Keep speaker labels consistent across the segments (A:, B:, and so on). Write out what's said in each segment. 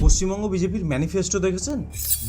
A: পশ্চিমবঙ্গ বিজেপির ম্যানিফেস্টো দেখেছেন?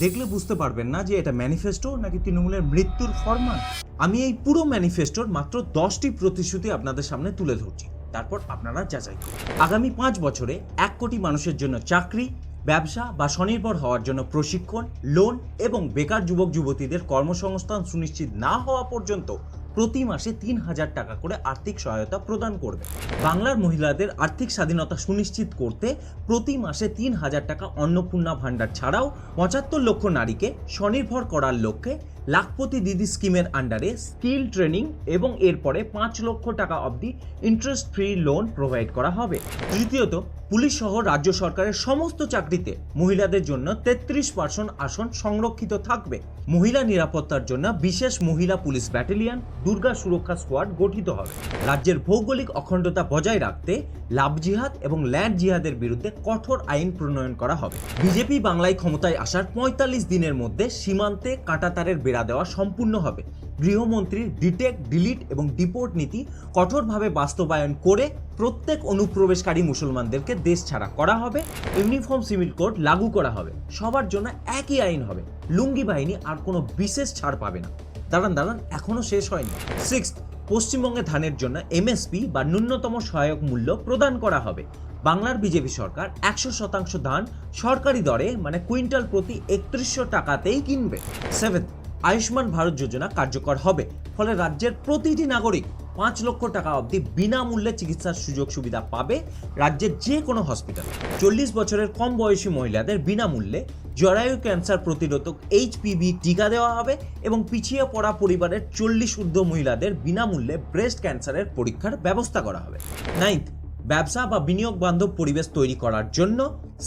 A: দেখলে বুঝতে পারবেন না যে এটা ম্যানিফেস্টো নাকি তৃণমূলের মৃত্যুর ফরমান। আমি এই পুরো ম্যানিফেস্টোর মাত্র 10টি প্রতিশ্রুতি আপনাদের সামনে তুলে ধরছি, তারপর আপনারা যাচাই করুন। আগামী 5 বছরে 1 কোটি মানুষের জন্য চাকরি, ব্যবসা বা স্বনির্ভর হওয়ার জন্য প্রশিক্ষণ, লোন এবং বেকার যুবক যুবতীদের কর্মসংস্থান সুনিশ্চিত না হওয়া পর্যন্ত প্রতি মাসে 3,000 টাকা করে আর্থিক সহায়তা প্রদান করবে। বাংলার মহিলাদের আর্থিক স্বাধীনতা সুনিশ্চিত করতে প্রতি মাসে 3,000 টাকা অন্নপূর্ণা ভাণ্ডার ছাড়াও 75 লক্ষ নারীকে স্বনির্ভর করার লক্ষ্যে লাখপতি দিদি স্কিমের আন্ডারে স্কিল ট্রেনিং এবং এরপরে 5 লক্ষ টাকা অবধি ইন্টারেস্ট ফ্রি লোন প্রোভাইড করা হবে। তৃতীয়ত, পুলিশ সহ রাজ্য সরকারের সমস্ত চাকরিতে মহিলাদের জন্য 33% আসন সংরক্ষিত থাকবে। মহিলা নিরাপত্তার জন্য বিশেষ মহিলা পুলিশ ব্যাটালিয়ন, দুর্গা সুরক্ষা স্কোয়াড গঠিত হবে। রাজ্যের ভৌগোলিক অখণ্ডতা বজায় রাখতে লাভ জিহাদ এবং ল্যান্ড জিহাদের বিরুদ্ধে কঠোর আইন প্রণয়ন করা হবে। বিজেপি বাংলায় ক্ষমতায় আসার 45 দিনের মধ্যে সীমান্তে কাঁটাতারের বেড়া দেওয়া সম্পূর্ণ হবে। গৃহমন্ত্রীর ডিটেক্ট, ডিলিট এবং ডিপোর্ট নীতি কঠোরভাবে বাস্তবায়ন করে প্রত্যেক অনুপ্রবেশকারী মুসলমানদেরকে দেশ ছাড়া করা হবে। ইউনিফর্ম সিভিল কোড লাগু করা হবে। সবার জন্য একই আইন হবে। লুঙ্গি বাহিনী আর কোনো বিশেষ ছাড় পাবে না। দাঁড়ান, এখনো শেষ হয়নি। 6th, পশ্চিমবঙ্গে ধানের জন্য এমএসপি বা ন্যূনতম সহায়ক মূল্য প্রদান করা হবে। বাংলার বিজেপি সরকার 100% ধান সরকারি দরে মানে কুইন্টাল প্রতি 3100 টাকাতেই কিনবে। 7th, আয়ুষ্মান ভারত যোজনা কার্যকর হবে, ফলে রাজ্যের প্রতিটি নাগরিক 5 লক্ষ টাকা অবধি বিনামূল্যে চিকিৎসার সুযোগ সুবিধা পাবে রাজ্যের যে কোনো হসপিটালে। 40 বছরের কম বয়সী মহিলাদের বিনামূল্যে জরায়ু ক্যান্সার প্রতিরোধক HPV টিকা দেওয়া হবে এবং পিছিয়ে পড়া পরিবারের 40 ঊর্ধ্ব মহিলাদের বিনামূল্যে ব্রেস্ট ক্যান্সারের পরীক্ষার ব্যবস্থা করা হবে। 9th, ব্যবসা বা বিনিয়োগ বান্ধব পরিবেশ তৈরি করার জন্য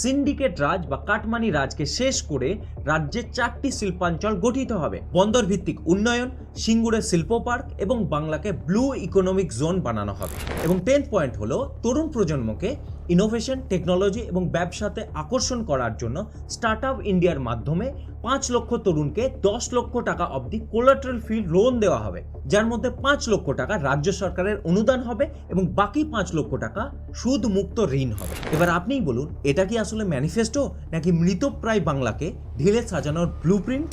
A: সিন্ডিকেট রাজ বা কাটমানি রাজকে শেষ করে রাজ্যের 4টি শিল্পাঞ্চল গঠিত হবে। বন্দর ভিত্তিক উন্নয়ন, সিঙ্গুরে শিল্প পার্ক এবং বাংলাকে ব্লু ইকোনমিক জোন বানানো হবে। এবং 10th পয়েন্ট হলো তরুণ প্রজন্মকে ইনোভেশন, টেকনোলজি এবং ব্যবসাতে আকর্ষণ করার জন্য স্টার্ট আপ ইন্ডিয়ার মাধ্যমে 5 লক্ষ তরুণকে 10 লক্ষ টাকা অবধি কোলাটারাল ফ্রি লোন দেওয়া হবে, যার মধ্যে 5 লক্ষ টাকা রাজ্য সরকারের অনুদান হবে এবং বাকি 5 লক্ষ টাকা সুদ মুক্ত ঋণ হবে। এবার আপনিই বলুন, এটা কি আসলে ম্যানিফেস্টো নাকি মৃতপ্রায় বাংলাকে ঢেলে সাজানোর ব্লুপ্রিন্ট?